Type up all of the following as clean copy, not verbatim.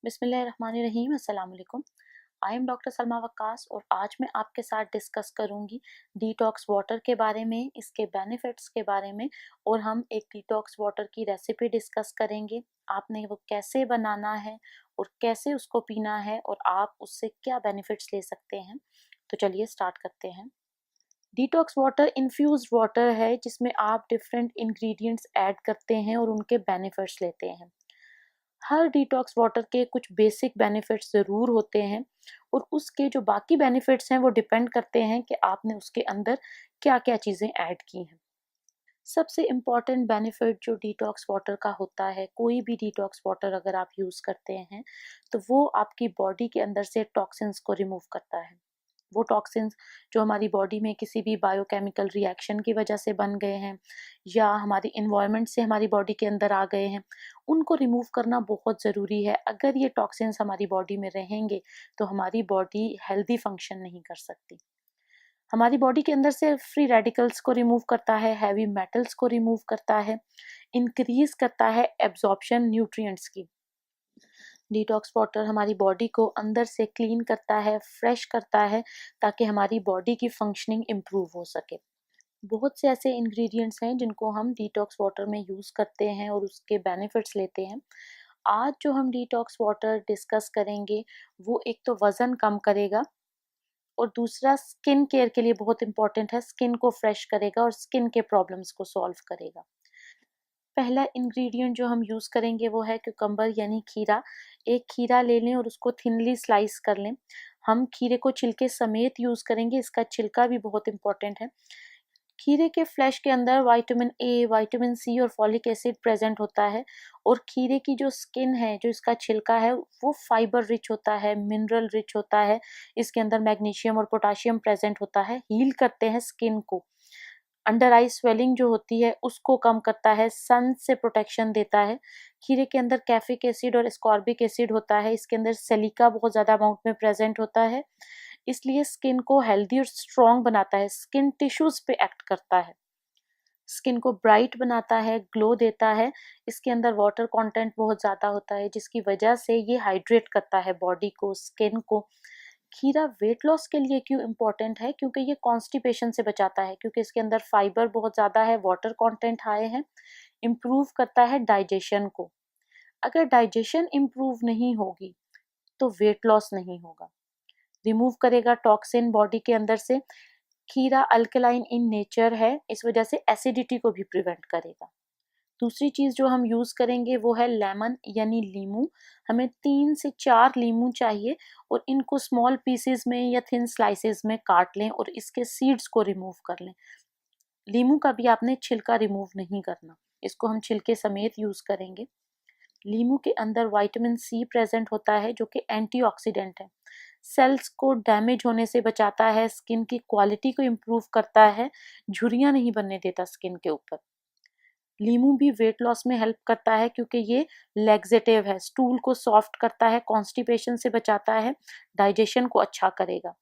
बिस्मिल्लाहिर्रहमानिर्रहीम अस्सलाम वालेकुम। आई एम डॉक्टर सलमा वक्कास और आज मैं आपके साथ डिस्कस करूंगी डिटॉक्स वाटर के बारे में, इसके बेनिफिट्स के बारे में और हम एक डिटॉक्स वाटर की रेसिपी डिस्कस करेंगे। आपने वो कैसे बनाना है और कैसे उसको पीना है और आप उससे क्या बेनिफिट्स ले सकते हैं। तो चलिए स्टार्ट करते हैं। डिटॉक्स वाटर इन्फ्यूज्ड वाटर है जिसमें आप डिफरेंट इंग्रेडिएंट्स ऐड करते हैं और उनके बेनिफिट्स लेते हैं। हर डिटॉक्स वाटर के कुछ बेसिक बेनिफिट्स ज़रूर होते हैं और उसके जो बाकी बेनिफिट्स हैं वो डिपेंड करते हैं कि आपने उसके अंदर क्या-क्या चीज़ें ऐड की हैं। सबसे इम्पॉर्टेंट बेनिफिट जो डिटॉक्स वाटर का होता है, कोई भी डिटॉक्स वाटर अगर आप यूज़ करते हैं, तो वो आपकी बॉडी के अंदर से टॉक्सिन्स को रिमूव करता है। वो टॉक्सिन्स जो हमारी बॉडी में किसी भी बायोकेमिकल रिएक्शन की वजह से बन गए हैं या हमारी इन्वायरमेंट से हमारी बॉडी के अंदर आ गए हैं, उनको रिमूव करना बहुत ज़रूरी है। अगर ये टॉक्सिन्स हमारी बॉडी में रहेंगे तो हमारी बॉडी हेल्दी फंक्शन नहीं कर सकती। हमारी बॉडी के अंदर से फ्री रेडिकल्स को रिमूव करता है, हैवी मेटल्स को रिमूव करता है, इंक्रीज करता है एब्जॉर्प्शन न्यूट्रिएंट्स की। डिटॉक्स वाटर हमारी बॉडी को अंदर से क्लीन करता है, फ्रेश करता है ताकि हमारी बॉडी की फंक्शनिंग इम्प्रूव हो सके। बहुत से ऐसे इंग्रेडिएंट्स हैं जिनको हम डिटॉक्स वाटर में यूज़ करते हैं और उसके बेनिफिट्स लेते हैं। आज जो हम डिटॉक्स वाटर डिस्कस करेंगे वो एक तो वज़न कम करेगा और दूसरा स्किन केयर के लिए बहुत इंपॉर्टेंट है, स्किन को फ्रेश करेगा और स्किन के प्रॉब्लम्स को सॉल्व करेगा। पहला इंग्रेडिएंट जो हम यूज़ करेंगे वो है क्यूकम्बर यानी खीरा। एक खीरा ले लें और उसको थिनली स्लाइस कर लें। हम खीरे को छिलके समेत यूज़ करेंगे, इसका छिलका भी बहुत इम्पोर्टेंट है। खीरे के फ्लैश के अंदर विटामिन ए, विटामिन सी और फॉलिक एसिड प्रेजेंट होता है और खीरे की जो स्किन है, जो इसका छिलका है, वो फाइबर रिच होता है, मिनरल रिच होता है। इसके अंदर मैग्नीशियम और पोटाशियम प्रेजेंट होता है, हील करते हैं स्किन को। अंडर आई स्वेलिंग जो होती है उसको कम करता है, सन से प्रोटेक्शन देता है। खीरे के अंदर कैफिक एसिड और एस्कॉर्बिक एसिड होता है, इसके अंदर सिलिका बहुत ज़्यादा अमाउंट में प्रेजेंट होता है, इसलिए स्किन को हेल्दी और स्ट्रॉन्ग बनाता है, स्किन टिश्यूज पे एक्ट करता है, स्किन को ब्राइट बनाता है, ग्लो देता है। इसके अंदर वाटर कंटेंट बहुत ज़्यादा होता है जिसकी वजह से ये हाइड्रेट करता है बॉडी को, स्किन को। खीरा वेट लॉस के लिए क्यों इम्पोर्टेंट है? क्योंकि ये कॉन्स्टिपेशन से बचाता है, क्योंकि इसके अंदर फाइबर बहुत ज़्यादा है, वाटर कंटेंट हाई है। इम्प्रूव करता है डाइजेशन को। अगर डाइजेशन इम्प्रूव नहीं होगी तो वेट लॉस नहीं होगा। रिमूव करेगा टॉक्सिन बॉडी के अंदर से। खीरा अल्कलाइन इन नेचर है, इस वजह से एसिडिटी को भी प्रिवेंट करेगा। दूसरी चीज़ जो हम यूज़ करेंगे वो है लेमन यानी लीमू। हमें 3 से 4 लीमू चाहिए और इनको स्मॉल पीसेस में या थिन स्लाइसेस में काट लें और इसके सीड्स को रिमूव कर लें। लीमू का भी आपने छिलका रिमूव नहीं करना, इसको हम छिलके समेत यूज़ करेंगे। लीमू के अंदर विटामिन सी प्रेजेंट होता है जो कि एंटीऑक्सीडेंट है, सेल्स को डैमेज होने से बचाता है, स्किन की क्वालिटी को इम्प्रूव करता है, झुर्रियाँ नहीं बनने देता स्किन के ऊपर। लीमू भी वेट लॉस में हेल्प करता है क्योंकि ये लैक्सेटिव है, स्टूल को सॉफ्ट करता है, कॉन्स्टिपेशन से बचाता है, डाइजेशन को अच्छा करेगा।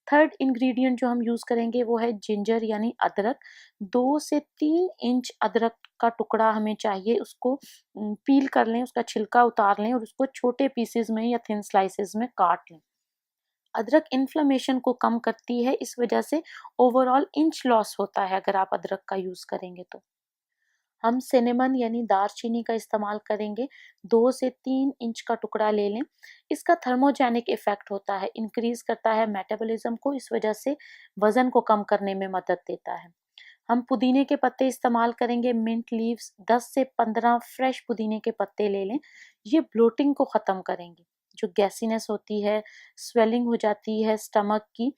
थर्ड इंग्रेडिएंट जो हम यूज़ करेंगे वो है जिंजर यानी अदरक। 2 से 3 इंच अदरक का टुकड़ा हमें चाहिए, उसको पील कर लें, उसका छिलका उतार लें और उसको छोटे पीसेस में या थिन स्लाइसेस में काट लें। अदरक इन्फ्लेमेशन को कम करती है, इस वजह से ओवरऑल इंच लॉस होता है अगर आप अदरक का यूज़ करेंगे तो। हम सिनेमन यानी दालचीनी का इस्तेमाल करेंगे। 2 से 3 इंच का टुकड़ा ले लें। इसका थर्मोजेनिक इफेक्ट होता है, इंक्रीज करता है मेटाबॉलिज्म को, इस वजह से वजन को कम करने में मदद देता है। हम पुदीने के पत्ते इस्तेमाल करेंगे, मिंट लीव्स 10 से 15 फ्रेश पुदीने के पत्ते ले लें। ये ब्लोटिंग को ख़त्म करेंगे, जो गैसीनेस होती है, स्वेलिंग हो जाती है स्टमक की,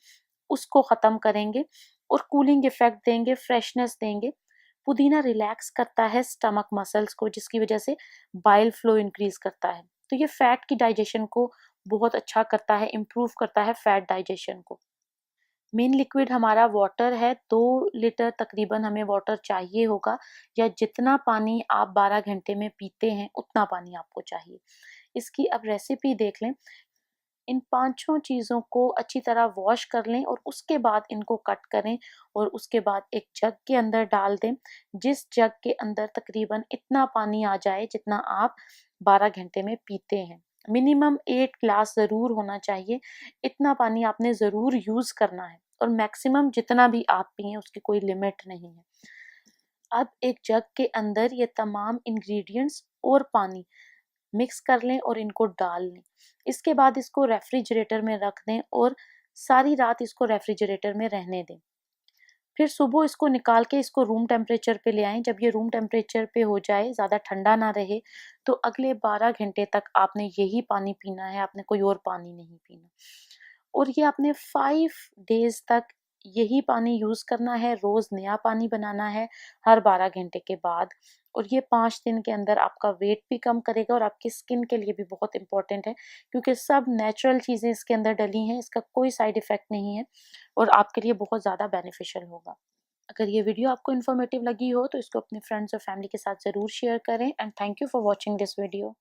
उसको ख़त्म करेंगे और कूलिंग इफेक्ट देंगे, फ्रेशनेस देंगे। पुदीना रिलैक्स करता है स्टमक मसल्स को जिसकी वजह से बाइल फ्लो इंक्रीज करता है, तो ये फैट की डाइजेशन को बहुत अच्छा करता है, इम्प्रूव करता है फैट डाइजेशन को। मेन लिक्विड हमारा वाटर है, 2 लीटर तकरीबन हमें वाटर चाहिए होगा, या जितना पानी आप 12 घंटे में पीते हैं उतना पानी आपको चाहिए। इसकी अब रेसिपी देख लें। इन पाँचों चीज़ों को अच्छी तरह वॉश कर लें और उसके बाद इनको कट करें और उसके बाद एक जग के अंदर डाल दें, जिस जग के अंदर तकरीबन इतना पानी आ जाए जितना आप 12 घंटे में पीते हैं। मिनिमम 8 ग्लास ज़रूर होना चाहिए। इतना पानी आपने ज़रूर यूज़ करना है और मैक्सिमम जितना भी आप पिएँ उसकी कोई लिमिट नहीं है। अब एक जग के अंदर ये तमाम इंग्रेडिएंट्स और पानी मिक्स कर लें और इनको डाल लें। इसके बाद इसको रेफ्रिजरेटर में रख दें और सारी रात इसको रेफ्रिजरेटर में रहने दें। फिर सुबह इसको निकाल के इसको रूम टेम्परेचर पे ले आएँ। जब ये रूम टेम्परेचर पे हो जाए, ज़्यादा ठंडा ना रहे, तो अगले 12 घंटे तक आपने यही पानी पीना है, आपने कोई और पानी नहीं पीना। और ये आपने 5 डेज़ तक यही पानी यूज़ करना है, रोज़ नया पानी बनाना है हर 12 घंटे के बाद। और ये 5 दिन के अंदर आपका वेट भी कम करेगा और आपकी स्किन के लिए भी बहुत इम्पोर्टेंट है, क्योंकि सब नेचुरल चीज़ें इसके अंदर डली हैं, इसका कोई साइड इफ़ेक्ट नहीं है और आपके लिए बहुत ज़्यादा बेनिफिशियल होगा। अगर ये वीडियो आपको इन्फॉर्मेटिव लगी हो तो इसको अपने फ्रेंड्स और फैमिली के साथ ज़रूर शेयर करें and thank you for watching this video.